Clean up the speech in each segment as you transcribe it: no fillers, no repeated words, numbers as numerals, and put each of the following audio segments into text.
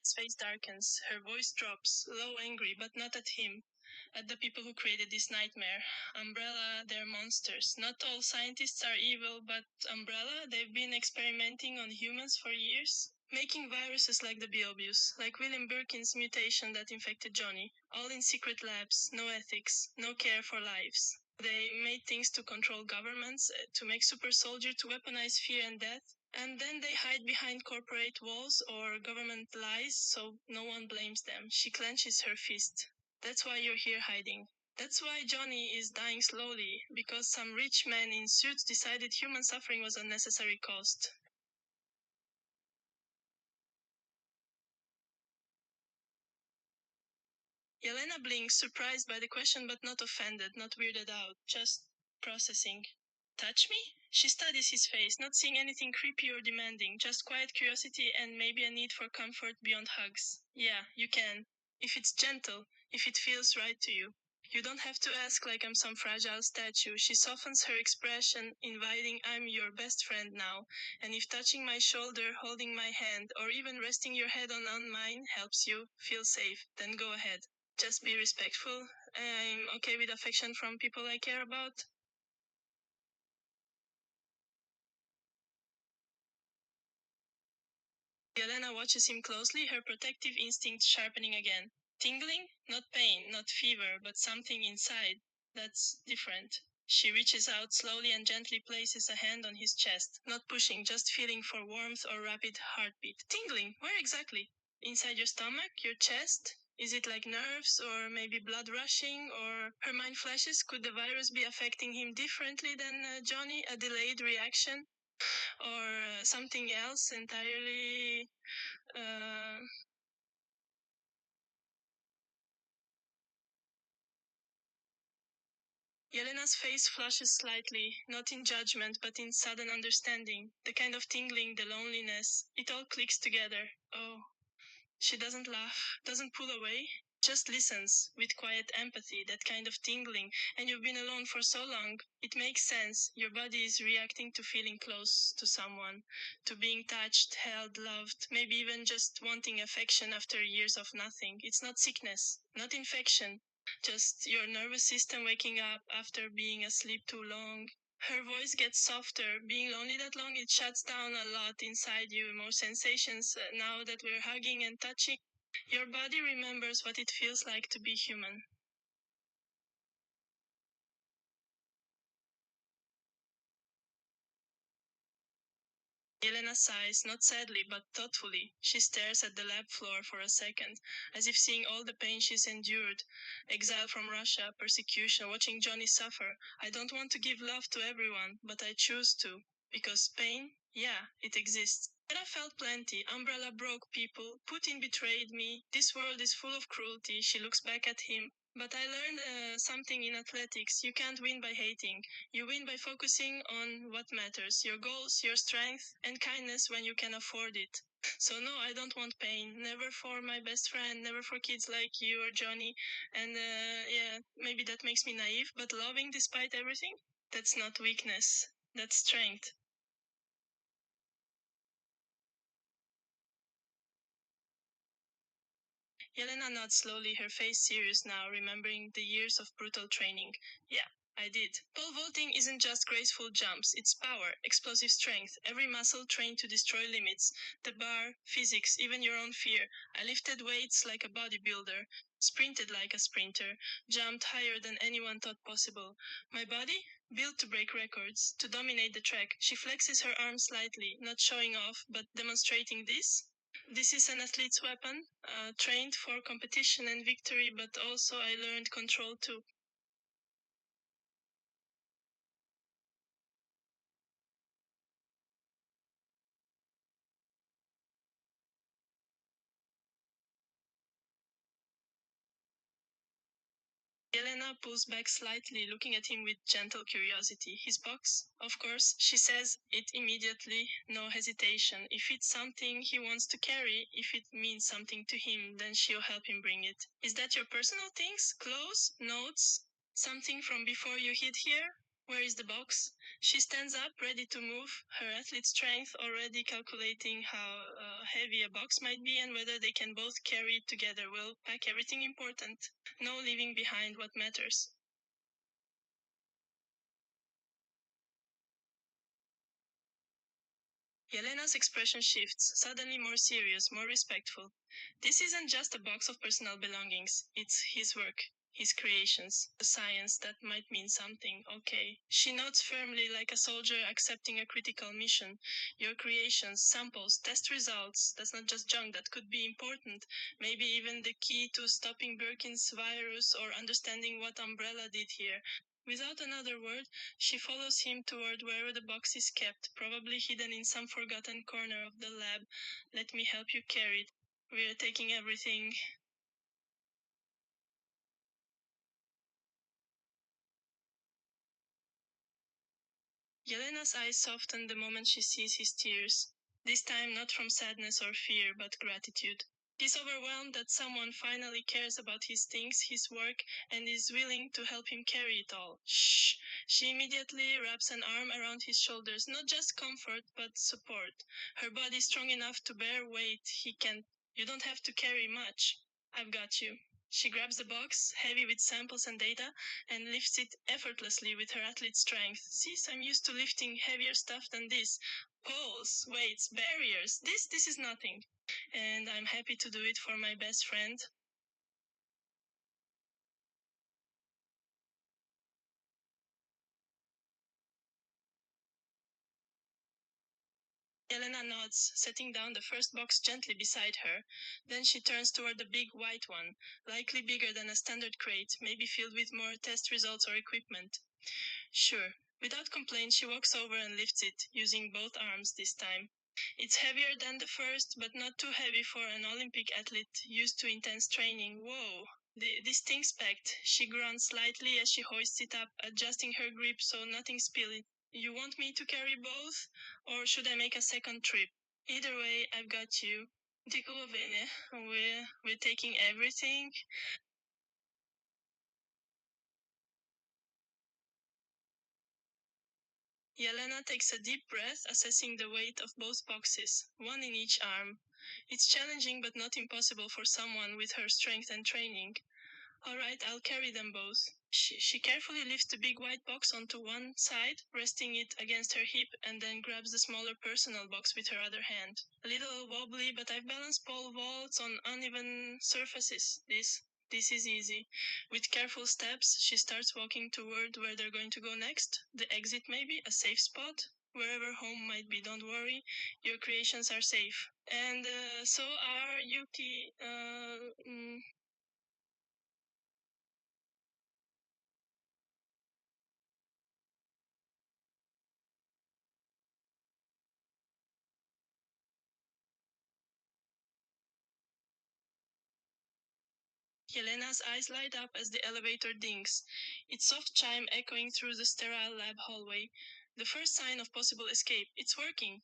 Yelena's face darkens. Her voice drops, low, angry, but not at him. At the people who created this nightmare. Umbrella, they're monsters. Not all scientists are evil, but Umbrella, they've been experimenting on humans for years. Making viruses like the Beobius, like William Birkin's mutation that infected Johnny. All in secret labs, no ethics, no care for lives. They made things to control governments, to make super soldiers, to weaponize fear and death. And then they hide behind corporate walls or government lies so no one blames them. She clenches her fist. That's why you're here hiding. That's why Johnny is dying slowly, because some rich man in suits decided human suffering was unnecessary cost. Yelena blinks, surprised by the question but not offended, not weirded out, just processing. Touch me? She studies his face, not seeing anything creepy or demanding, just quiet curiosity and maybe a need for comfort beyond hugs. Yeah, you can. If it's gentle, if it feels right to you. You don't have to ask like I'm some fragile statue. She softens her expression, inviting I'm your best friend now. And if touching my shoulder, holding my hand, or even resting your head on mine helps you feel safe, then go ahead. Just be respectful. I'm okay with affection from people I care about. Yelena watches him closely, her protective instinct sharpening again. Tingling? Not pain, not fever, but something inside. That's different. She reaches out slowly and gently places a hand on his chest. Not pushing, just feeling for warmth or rapid heartbeat. Tingling? Where exactly? Inside your stomach? Your chest? Is it like nerves or maybe blood rushing? Or her mind flashes, could the virus be affecting him differently than Johnny? A delayed reaction? Or something else entirely uh, Yelena's face flushes slightly, not in judgment, but in sudden understanding. The kind of tingling, the loneliness, it all clicks together. Oh, she doesn't laugh, doesn't pull away, just listens, with quiet empathy, that kind of tingling. And you've been alone for so long. It makes sense. Your body is reacting to feeling close to someone, to being touched, held, loved, maybe even just wanting affection after years of nothing. It's not sickness, not infection, just your nervous system waking up after being asleep too long. Her voice gets softer. Being lonely that long, it shuts down a lot inside you, more sensations. Now that we're hugging and touching, your body remembers what it feels like to be human. Yelena sighs, not sadly, but thoughtfully. She stares at the lab floor for a second, as if seeing all the pain she's endured. Exile from Russia, persecution, watching Johnny suffer. I don't want to give love to everyone, but I choose to. Because pain? Yeah, it exists. But I felt plenty. Umbrella broke people. Putin betrayed me. This world is full of cruelty. She looks back at him. But I learned something in athletics. You can't win by hating. You win by focusing on what matters, your goals, your strength, and kindness when you can afford it. So no, I don't want pain. Never for my best friend, never for kids like you or Johnny. And yeah, maybe that makes me naive, but loving despite everything? That's not weakness. That's strength. Yelena nods slowly, her face serious now, remembering the years of brutal training. Yeah, I did. Pole vaulting isn't just graceful jumps, it's power, explosive strength, every muscle trained to destroy limits. The bar, physics, even your own fear. I lifted weights like a bodybuilder, sprinted like a sprinter, jumped higher than anyone thought possible. My body? Built to break records, to dominate the track. She flexes her arms slightly, not showing off, but demonstrating this. This is an athlete's weapon, trained for competition and victory, but also I learned control too. Yelena pulls back slightly, looking at him with gentle curiosity. His box? Of course, she says it immediately, no hesitation. If it's something he wants to carry, if it means something to him, then she'll help him bring it. Is that your personal things? Clothes? Notes? Something from before you hid here? Where is the box? She stands up, ready to move, her athlete strength already calculating how heavy a box might be and whether they can both carry it together. We'll pack everything important. No leaving behind what matters. Yelena's expression shifts, suddenly more serious, more respectful. This isn't just a box of personal belongings. It's his work, his creations, a science that might mean something. Okay. She nods firmly like a soldier accepting a critical mission. Your creations, samples, test results. That's not just junk, that could be important. Maybe even the key to stopping Birkin's virus or understanding what Umbrella did here. Without another word, she follows him toward wherever the box is kept, probably hidden in some forgotten corner of the lab. Let me help you carry it. We're taking everything. Yelena's eyes soften the moment she sees his tears. This time not from sadness or fear, but gratitude. He's overwhelmed that someone finally cares about his things, his work, and is willing to help him carry it all. Shh! She immediately wraps an arm around his shoulders, not just comfort, but support. Her body strong enough to bear weight he can't. You don't have to carry much. I've got you. She grabs the box, heavy with samples and data, and lifts it effortlessly with her athlete strength. Sis, I'm used to lifting heavier stuff than this. Poles, weights, barriers. This is nothing. And I'm happy to do it for my best friend. Yelena nods, setting down the first box gently beside her. Then she turns toward the big white one, likely bigger than a standard crate, maybe filled with more test results or equipment. Sure. Without complaint, she walks over and lifts it, using both arms this time. It's heavier than the first, but not too heavy for an Olympic athlete used to intense training. Whoa! This thing's packed. She grunts slightly as she hoists it up, adjusting her grip so nothing spills. You want me to carry both? Or should I make a second trip? Either way, I've got you. Dico bene. We're taking everything. Yelena takes a deep breath, assessing the weight of both boxes, one in each arm. It's challenging but not impossible for someone with her strength and training. All right, I'll carry them both. She carefully lifts the big white box onto one side, resting it against her hip, and then grabs the smaller personal box with her other hand. A little wobbly, but I've balanced pole vaults on uneven surfaces. This is easy. With careful steps, she starts walking toward where they're going to go next. The exit, maybe, a safe spot. Wherever home might be, don't worry. Your creations are safe. And so are Yuki. Yelena's eyes light up as the elevator dings, its soft chime echoing through the sterile lab hallway. The first sign of possible escape. It's working.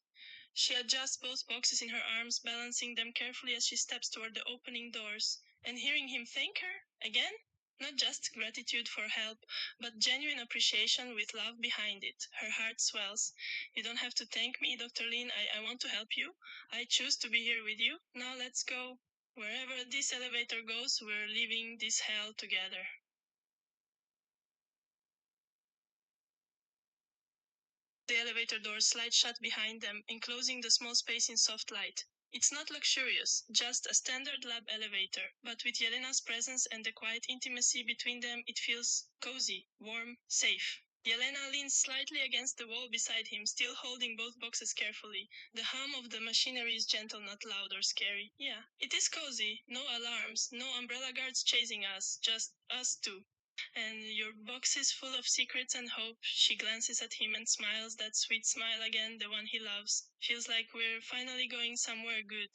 She adjusts both boxes in her arms, balancing them carefully as she steps toward the opening doors. And hearing him thank her? Again? Not just gratitude for help, but genuine appreciation with love behind it. Her heart swells. You don't have to thank me, Dr. Lin. I want to help you. I choose to be here with you. Now let's go. Wherever this elevator goes, we're leaving this hell together. The elevator doors slide shut behind them, enclosing the small space in soft light. It's not luxurious, just a standard lab elevator, but with Yelena's presence and the quiet intimacy between them, it feels cozy, warm, safe. Yelena leans slightly against the wall beside him, still holding both boxes carefully. The hum of the machinery is gentle, not loud or scary. Yeah, it is cozy. No alarms, no umbrella guards chasing us, just us two. And your box is full of secrets and hope. She glances at him and smiles, that sweet smile again, the one he loves. Feels like we're finally going somewhere good.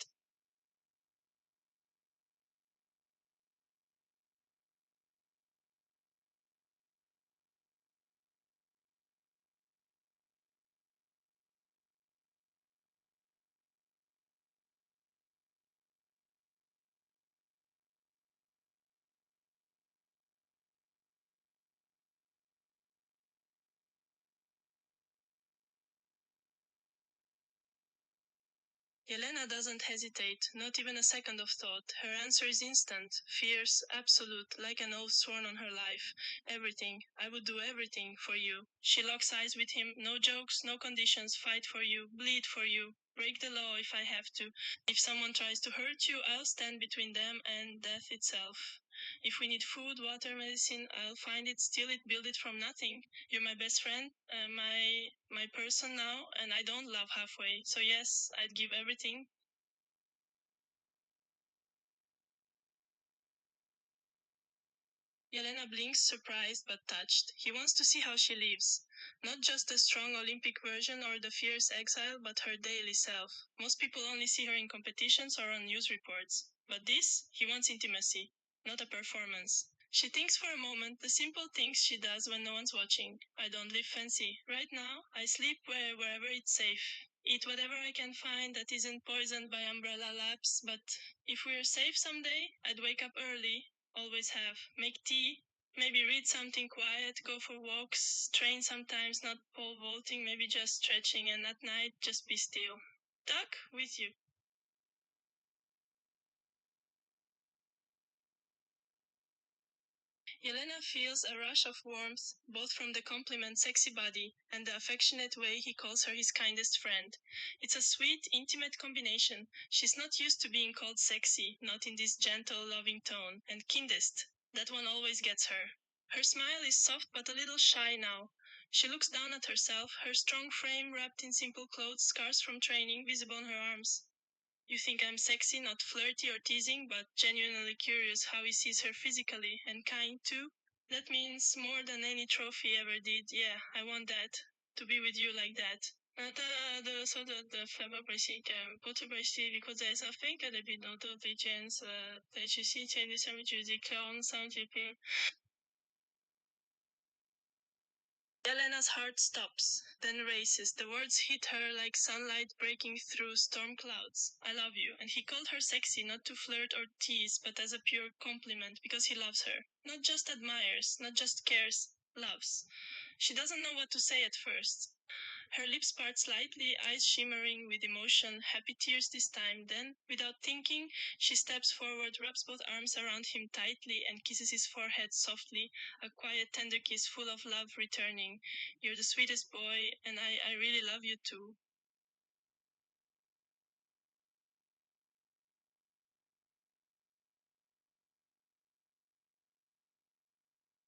Yelena doesn't hesitate, not even a second of thought. Her answer is instant, fierce, absolute, like an oath sworn on her life. Everything. I would do everything for you. She locks eyes with him. No jokes, no conditions. Fight for you. Bleed for you. Break the law if I have to. If someone tries to hurt you, I'll stand between them and death itself. If we need food, water, medicine, I'll find it, steal it, build it from nothing. You're my best friend, my person now, and I don't love halfway. So yes, I'd give everything. Yelena blinks, surprised but touched. He wants to see how she lives. Not just the strong Olympic version or the fierce exile, but her daily self. Most people only see her in competitions or on news reports. But this, he wants intimacy, not a performance. She thinks for a moment, the simple things she does when no one's watching. I don't live fancy. Right now, I sleep wherever it's safe. Eat whatever I can find that isn't poisoned by umbrella labs, but if we're safe someday, I'd wake up early, always have, make tea, maybe read something quiet, go for walks, train sometimes, not pole vaulting, maybe just stretching, and at night, just be still. Duck with you. Yelena feels a rush of warmth, both from the compliment sexy body and the affectionate way he calls her his kindest friend. It's a sweet, intimate combination. She's not used to being called sexy, not in this gentle, loving tone. And kindest, that one always gets her. Her smile is soft but a little shy now. She looks down at herself, her strong frame wrapped in simple clothes, scars from training visible on her arms. You think I'm sexy, not flirty or teasing, but genuinely curious how he sees her physically, and kind too? That means more than any trophy ever did. Yeah, I want that. To be with you like that. The flavor basic butter basic because there's a fake that be not of the chance that you see changes some music clown sound GP. Yelena's heart stops, then races. The words hit her like sunlight breaking through storm clouds. I love you. And he called her sexy, not to flirt or tease, but as a pure compliment, because he loves her. Not just admires, not just cares, loves. She doesn't know what to say at first. Her lips part slightly, eyes shimmering with emotion, happy tears this time. Then, without thinking, she steps forward, wraps both arms around him tightly, and kisses his forehead softly, a quiet, tender kiss full of love returning. You're the sweetest boy, and I really love you too.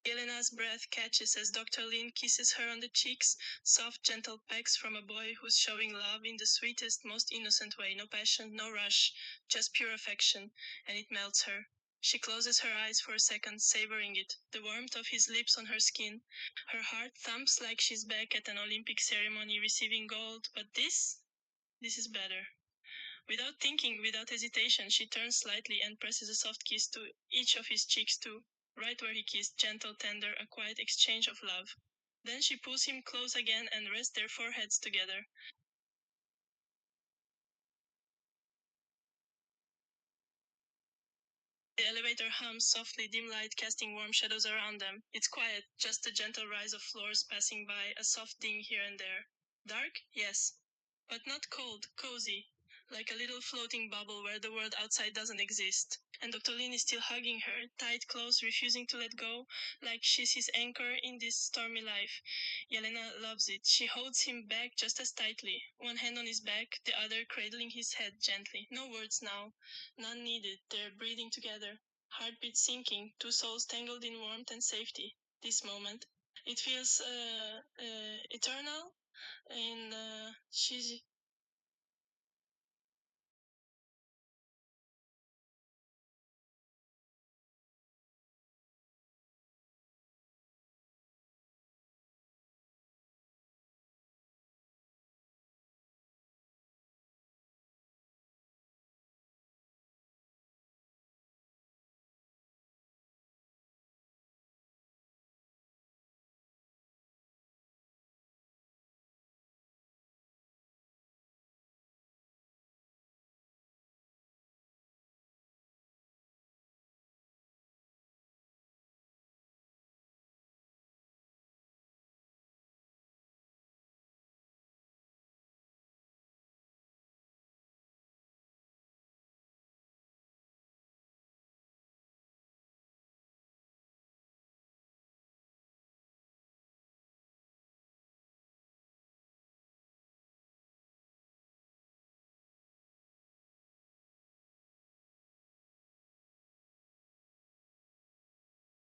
Yelena's breath catches as Dr. Linn kisses her on the cheeks, soft, gentle pecks from a boy who's showing love in the sweetest, most innocent way. No passion, no rush, just pure affection, and it melts her. She closes her eyes for a second, savoring it, the warmth of his lips on her skin. Her heart thumps like she's back at an Olympic ceremony receiving gold, but this is better. Without thinking, without hesitation, she turns slightly and presses a soft kiss to each of his cheeks too, right where he kissed, gentle, tender, a quiet exchange of love. Then she pulls him close again and rests their foreheads together. The elevator hums softly, dim light casting warm shadows around them. It's quiet, just a gentle rise of floors passing by, a soft ding here and there. Dark? Yes. But not cold, cozy. Like a little floating bubble where the world outside doesn't exist. And Dr. Lin is still hugging her, tight, close, refusing to let go, like she's his anchor in this stormy life. Yelena loves it. She holds him back just as tightly, one hand on his back, the other cradling his head gently. No words now, none needed. They're breathing together, heartbeats sinking, two souls tangled in warmth and safety. This moment. It feels eternal, and she's